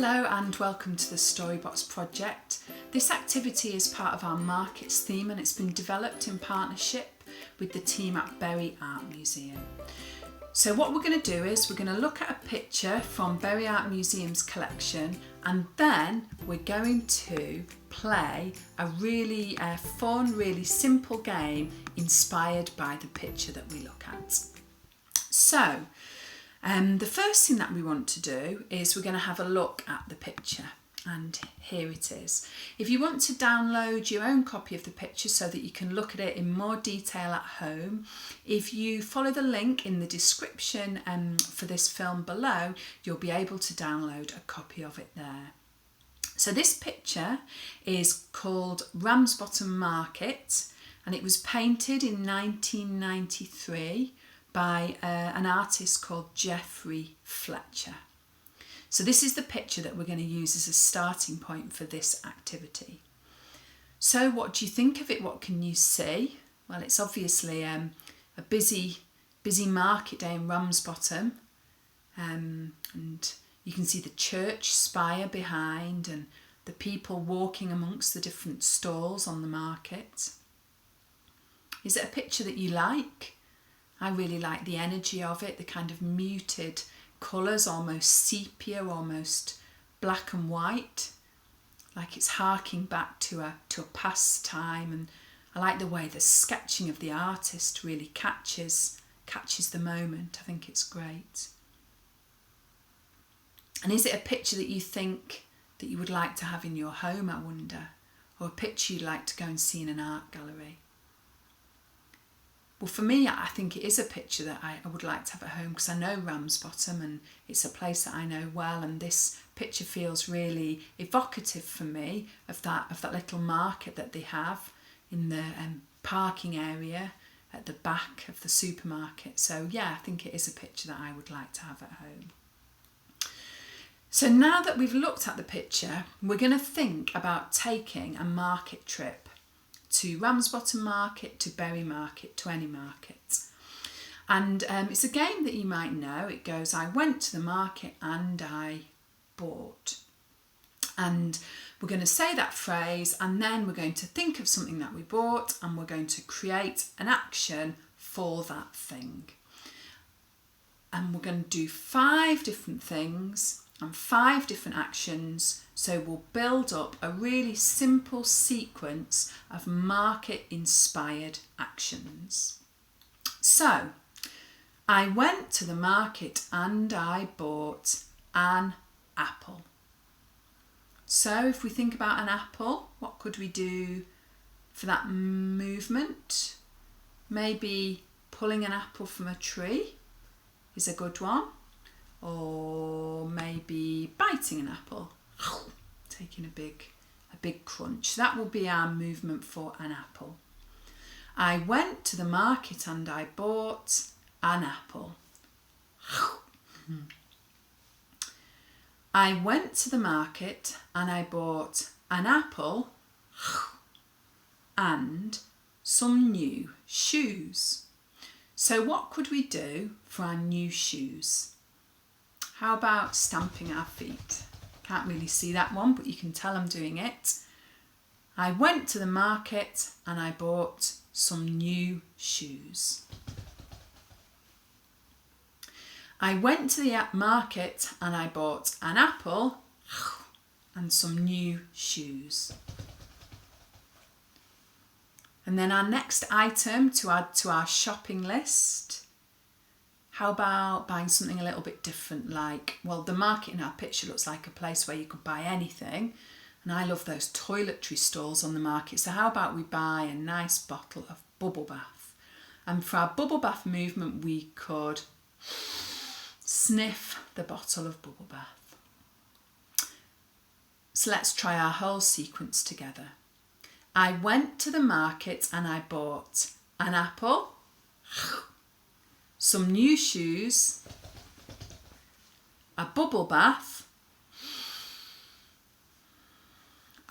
Hello and welcome to the Storybox Project. This activity is part of our Markets theme and it's been developed in partnership with the team at Bury Art Museum. So what we're going to do is we're going to look at a picture from Bury Art Museum's collection and then we're going to play a really fun, really simple game inspired by the picture that we look at. So the first thing that we want to do is we're going to have a look at the picture, and here it is. If you want to download your own copy of the picture so that you can look at it in more detail at home, if you follow the link in the description for this film below, you'll be able to download a copy of it there. So this picture is called Ramsbottom Market and it was painted in 1993 by an artist called Geoffrey Fletcher. So this is the picture that we're going to use as a starting point for this activity. So what do you think of it? What can you see? Well, it's obviously a busy market day in Ramsbottom, and you can see the church spire behind and the people walking amongst the different stalls on the market. Is it a picture that you like? I really like the energy of it, the kind of muted colours, almost sepia, almost black and white, like it's harking back to a past time. And I like the way the sketching of the artist really catches the moment. I think it's great. And is it a picture that you think that you would like to have in your home, I wonder, or a picture you'd like to go and see in an art gallery? Well, for me, I think it is a picture that I would like to have at home because I know Ramsbottom and it's a place that I know well, and this picture feels really evocative for me of that little market that they have in the parking area at the back of the supermarket. So yeah, I think it is a picture that I would like to have at home. So now that we've looked at the picture, we're going to think about taking a market trip to Ramsbottom Market, to Bury Market, to any market. And it's a game that you might know. It goes, I went to the market and I bought. And we're going to say that phrase and then we're going to think of something that we bought and we're going to create an action for that thing. And we're going to do 5 different things and 5 different actions, so we'll build up a really simple sequence of market inspired actions. So I went to the market and I bought an apple. So if we think about an apple, what could we do for that movement? Maybe pulling an apple from a tree is a good one. Or maybe biting an apple, taking a big crunch. That will be our movement for an apple. I went to the market and I bought an apple. I went to the market and I bought an apple and some new shoes. So what could we do for our new shoes? How about stamping our feet? Can't really see that one, but you can tell I'm doing it. I went to the market and I bought some new shoes. I went to the market and I bought an apple and some new shoes. And then our next item to add to our shopping list. How about buying something a little bit different, like, well, the market in our picture looks like a place where you could buy anything. And I love those toiletry stalls on the market. So how about we buy a nice bottle of bubble bath? And for our bubble bath movement, we could sniff the bottle of bubble bath. So let's try our whole sequence together. I went to the market and I bought an apple, some new shoes, a bubble bath,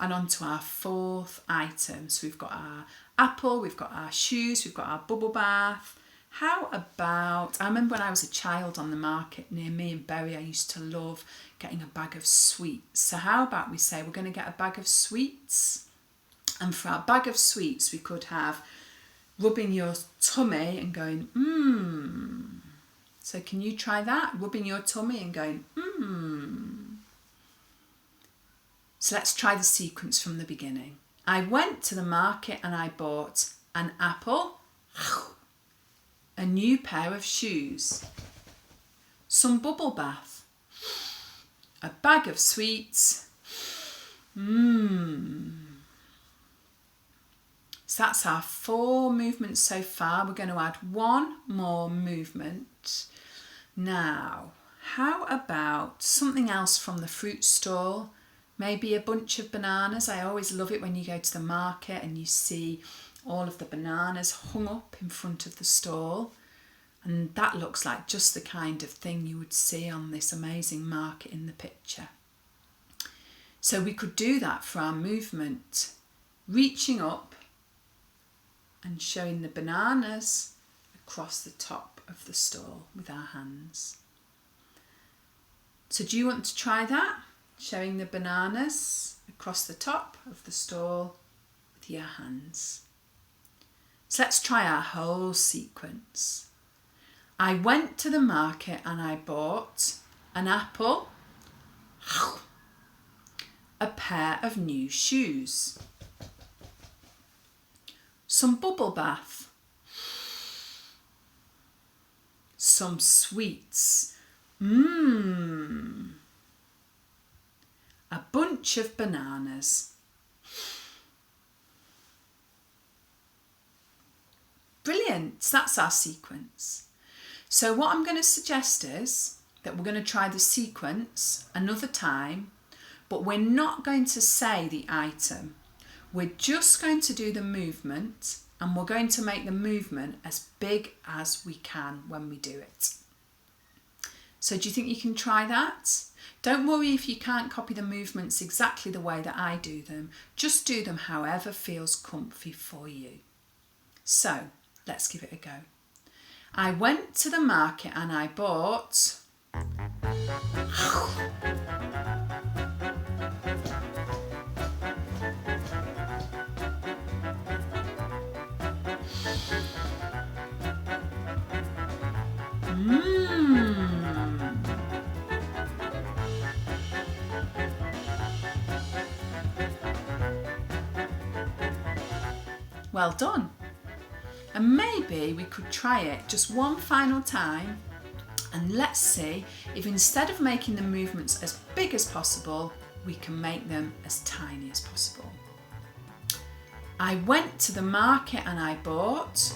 and on to our 4th item. So we've got our apple, we've got our shoes, we've got our bubble bath. How about, I remember when I was a child on the market near me in Bury, I used to love getting a bag of sweets. So how about we say we're going to get a bag of sweets, and for our bag of sweets we could have rubbing your tummy and going, mmm. So can you try that? Rubbing your tummy and going, mmm. So let's try the sequence from the beginning. I went to the market and I bought an apple, a new pair of shoes, some bubble bath, a bag of sweets, mmm. So that's our 4 movements so far. We're going to add 1 more movement. Now, how about something else from the fruit stall? Maybe a bunch of bananas. I always love it when you go to the market and you see all of the bananas hung up in front of the stall. And that looks like just the kind of thing you would see on this amazing market in the picture. So we could do that for our movement, reaching up and showing the bananas across the top of the stall with our hands. So do you want to try that? Showing the bananas across the top of the stall with your hands. So let's try our whole sequence. I went to the market and I bought an apple, a pair of new shoes, some bubble bath, some sweets, a bunch of bananas. Brilliant, that's our sequence. So what I'm going to suggest is that we're going to try the sequence another time, but we're not going to say the item. We're just going to do the movement, and we're going to make the movement as big as we can when we do it. So do you think you can try that? Don't worry if you can't copy the movements exactly the way that I do them. Just do them however feels comfy for you. So let's give it a go. I went to the market and I bought Well done. And maybe we could try it just one final time, and let's see if instead of making the movements as big as possible, we can make them as tiny as possible. I went to the market and I bought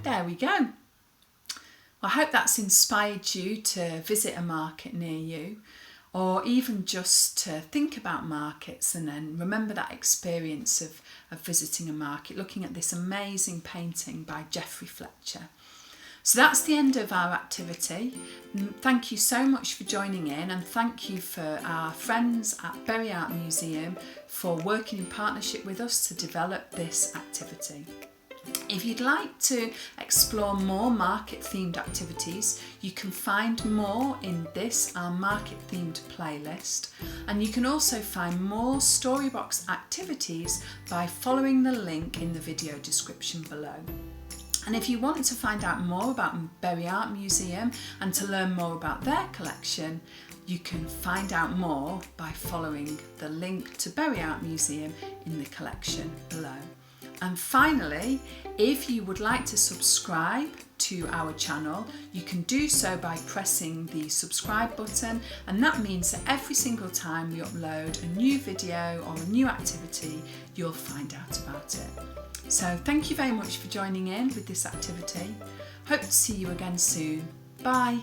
There we go. Well, I hope that's inspired you to visit a market near you, or even just to think about markets and then remember that experience of visiting a market, looking at this amazing painting by Geoffrey Fletcher. So that's the end of our activity. Thank you so much for joining in, and thank you for our friends at Bury Art Museum for working in partnership with us to develop this activity. If you'd like to explore more market-themed activities, you can find more in this, our market-themed playlist, and you can also find more Storybox activities by following the link in the video description below. And if you want to find out more about Bury Art Museum and to learn more about their collection, you can find out more by following the link to Bury Art Museum in the collection below. And finally, if you would like to subscribe to our channel, you can do so by pressing the subscribe button, and that means that every single time we upload a new video or a new activity, you'll find out about it. So thank you very much for joining in with this activity. Hope to see you again soon. Bye.